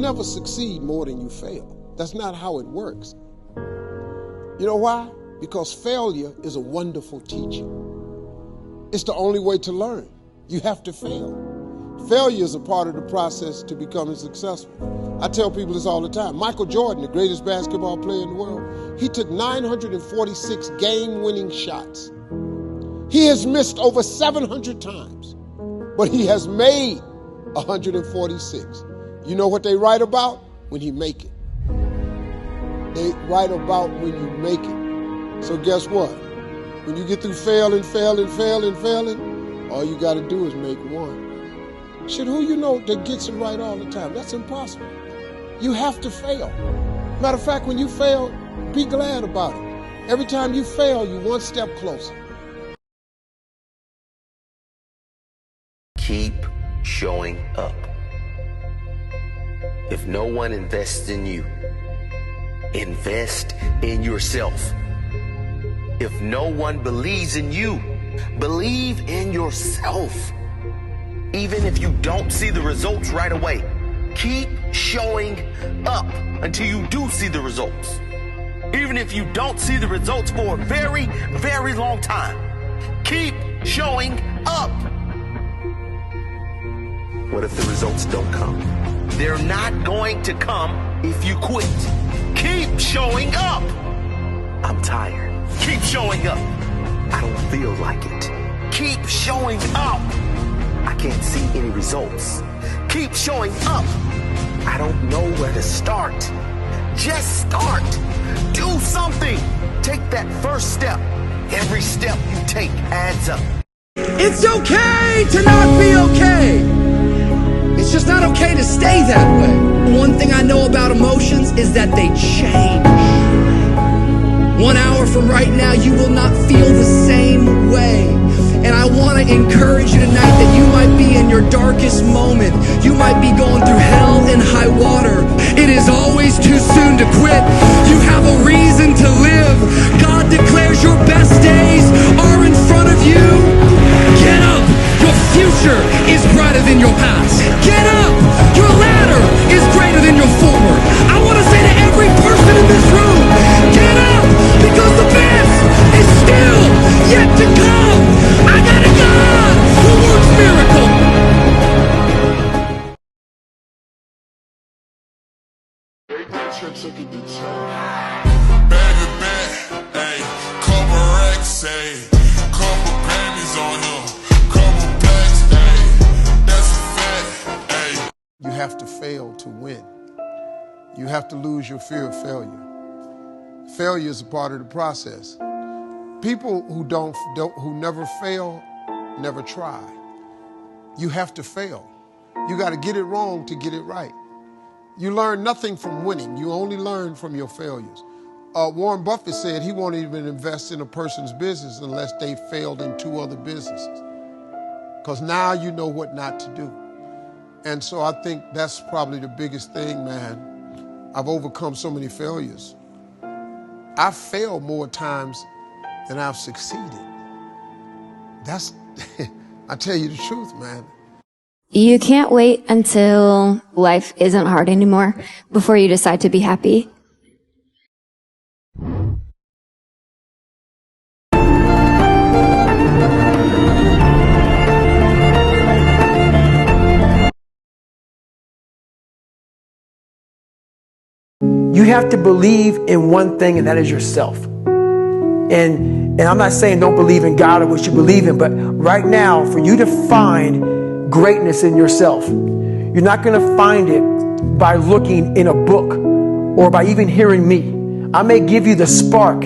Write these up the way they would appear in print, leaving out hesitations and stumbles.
never succeed more than you fail. That's not how it works. You know why? Because failure is a wonderful teacher. It's the only way to learn. You have to fail. Failure is a part of the process to becoming successful. I tell people this all the time. Michael Jordan, the greatest basketball player in the world, he took 946 game-winning shots. He has missed over 700 times, but he has made 146. You know what they write about? When he make it. They write about when you make it. So guess what? When you get through failing, all you got to do is make one. Shit, who you know that gets it right all the time? That's impossible. You have to fail. Matter of fact, when you fail, be glad about it. Every time you fail, you're one step closer. Keep showing up. If no one invests in you, invest in yourself. If no one believes in you, believe in yourself. Even if you don't see the results right away, keep showing up until you do see the results. Even if you don't see the results for a very, very long time, keep showing up. What if the results don't come? They're not going to come if you quit. Keep showing up. I'm tired. Keep showing up. I don't feel like it. Keep showing up. I can't see any results. Keep showing up. I don't know where to start. Just start. Do something. Take that first step. Every step you take adds up. It's okay to not be okay. It's just not okay to stay that way. One thing I know about emotions is that they change. 1 hour from right now, you will not feel the same way. And I want to encourage you tonight that you might be in your darkest moment. You might be going through hell and high water. It is always too soon to quit. You have a reason to live. God declares your best days are in front of you. Get up. Your future is brighter than your past. Get up. Your ladder is greater than your former. I want to say to every person in this room, get up, because the best is still yet to come. I got a God who works miracles. Baby bet, ayy, couple racks, ayy, couple Grammys on him, couple blacks, ayy, that's a fact, ayy. You have to fail to win. You have to lose your fear of failure. Failure is a part of the process. People who never fail, never try. You have to fail. You got to get it wrong to get it right. You learn nothing from winning. You only learn from your failures. Warren Buffett said he won't even invest in a person's business unless they failed in 2 other businesses. Because now you know what not to do. And so I think that's probably the biggest thing, man. I've overcome so many failures. I've failed more times than I've succeeded. That's, I tell you the truth, man. You can't wait until life isn't hard anymore before you decide to be happy. You have to believe in one thing, and that is yourself. And I'm not saying don't believe in God or what you believe in, but right now, for you to find greatness in yourself, you're not going to find it by looking in a book or by even hearing me. I may give you the spark,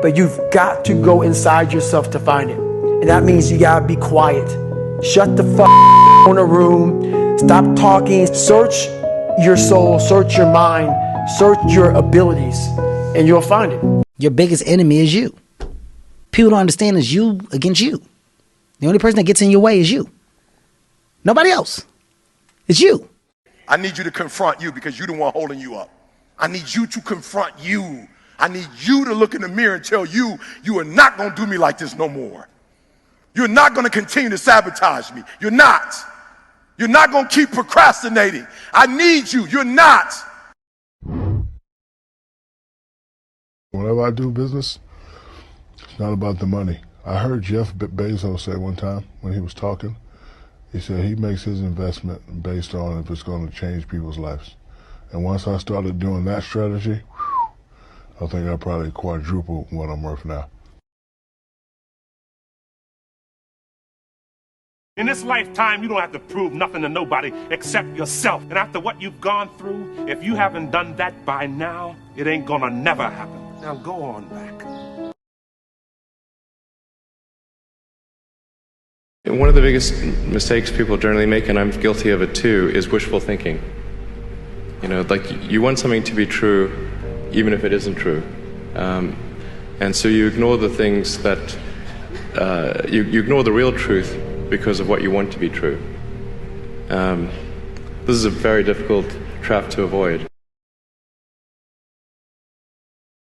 but you've got to go inside yourself to find it. And that means you got to be quiet. Shut the fuck in a room. Stop talking. Search your soul. Search your mind. Search your abilities, and you'll find it. Your biggest enemy is you. People don't understand it's you against you. The only person that gets in your way is you. Nobody else. It's you. I need you to confront you because you're the one holding you up. I need you to confront you. I need you to look in the mirror and tell you, you are not going to do me like this no more. You're not going to continue to sabotage me. You're not. I need you to confront you because you're the one holding you up. I need you to confront you. I need you to look in the mirror and tell you, you are not going to do me like this no more. You're not going to continue to sabotage me. You're not. You're not going to continue to sabotage me. You're not. You're not going to keep procrastinating. I need you. You're not. Whenever I do business, it's not about the money. I heard Jeff Bezos say one time when he was talking, he said he makes his investment based on if it's going to change people's lives. And once I started doing that strategy, I think I probably quadrupled what I'm worth now. In this lifetime, you don't have to prove nothing to nobody except yourself. And after what you've gone through, if you haven't done that by now, it ain't gonna never happen. Now go on back. One of the biggest mistakes people generally make, and I'm guilty of it too, is wishful thinking. You know, like you want something to be true, even if it isn't true. And so you ignore the things that, you ignore the real truth because of what you want to be true. This is a very difficult trap to avoid.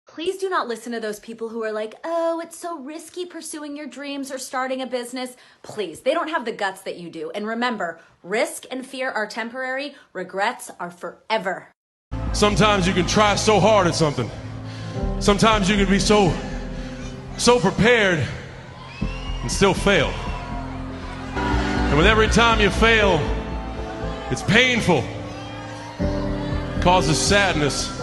Please do not listen to those people who are like, oh, it's so risky pursuing your dreams or starting a business. Please, they don't have the guts that you do. And remember, risk and fear are temporary, regrets are forever. Sometimes you can try so hard at something. Sometimes you can be so prepared and still fail. And with every time you fail, it's painful. It causes sadness.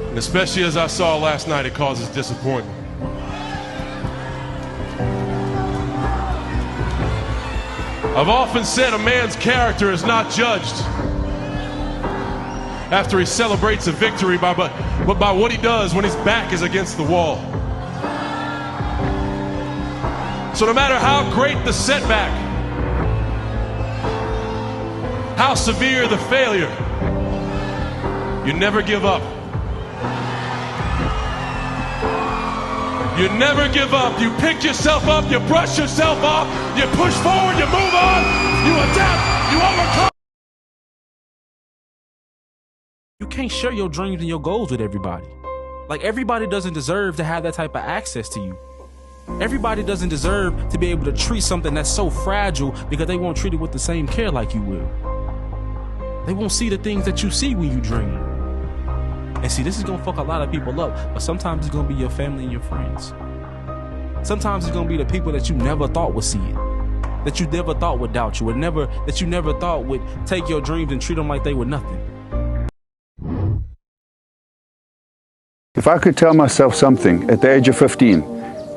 And especially as I saw last night, it causes disappointment. I've often said a man's character is not judged after he celebrates a victory, but by what he does when his back is against the wall. So no matter how great the setback, how severe the failure, you never give up. You never give up. You pick yourself up, you brush yourself off, you push forward, you move on, you adapt, you overcome. You can't share your dreams and your goals with everybody. Like, everybody doesn't deserve to have that type of access to you. Everybody doesn't deserve to be able to treat something that's so fragile because they won't treat it with the same care like you will. They won't see the things that you see when you dream. And see, this is gonna fuck a lot of people up, but sometimes it's gonna be your family and your friends. Sometimes it's gonna be the people that you never thought would see it, that you never thought would doubt you, that you never thought would take your dreams and treat them like they were nothing. If I could tell myself something at the age of 15,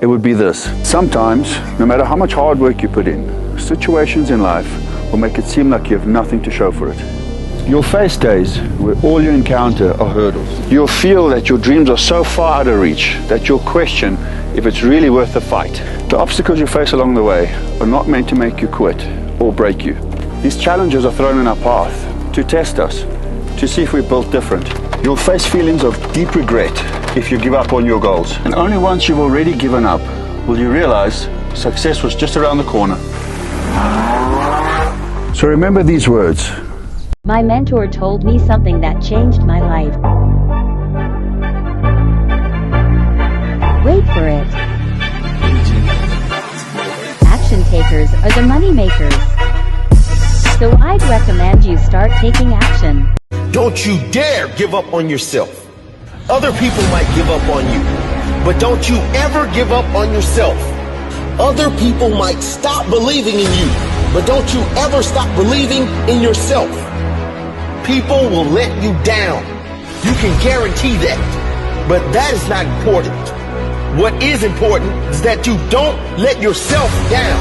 it would be this. Sometimes, no matter how much hard work you put in, situations in life will make it seem like you have nothing to show for it. You'll face days where all you encounter are hurdles. You'll feel that your dreams are so far out of reach that you'll question if it's really worth the fight. The obstacles you face along the way are not meant to make you quit or break you. These challenges are thrown in our path to test us, to see if we're built different. You'll face feelings of deep regret if you give up on your goals. And only once you've already given up will you realize success was just around the corner. So remember these words. My mentor told me something that changed my life. Wait for it. Action takers are the money makers. So I'd recommend you start taking action. Don't you dare give up on yourself. Other people might give up on you, but don't you ever give up on yourself. Other people might stop believing in you, but don't you ever stop believing in yourself. People will let you down. You can guarantee that. But that is not important. What is important is that you don't let yourself down.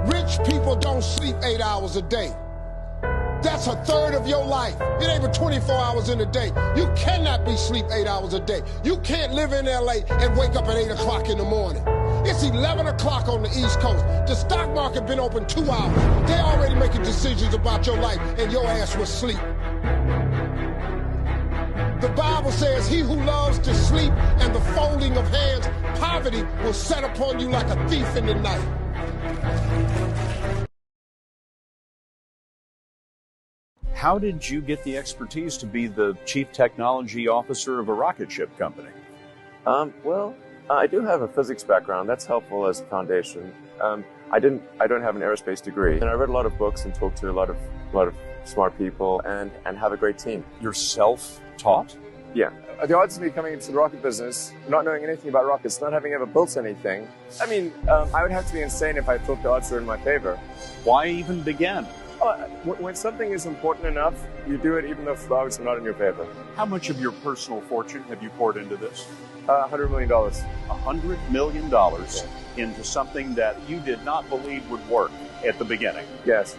Rich people don't sleep 8 hours a day. That's a third of your life. It ain't but 24 hours in a day. You cannot be asleep 8 hours a day. You can't live in LA and wake up at 8 o'clock in the morning. It's 11 o'clock on the East Coast. The stock market been open 2 hours. They already making decisions about your life and your ass was asleep. The Bible says, he who loves to sleep and the folding of hands, poverty will set upon you like a thief in the night. How did you get the expertise to be the chief technology officer of a rocket ship company? I do have a physics background. That's helpful as a foundation. I don't have an aerospace degree, and I read a lot of books and talked to a lot of smart people and have a great team. You're self-taught? Yeah. The odds of me coming into the rocket business, not knowing anything about rockets, not having ever built anything, I mean, I would have to be insane if I thought the odds were in my favor. Why even begin? When something is important enough, you do it even though the odds are not in your favor. How much of your personal fortune have you poured into this? $100 million. $100 million into something that you did not believe would work at the beginning. Yes.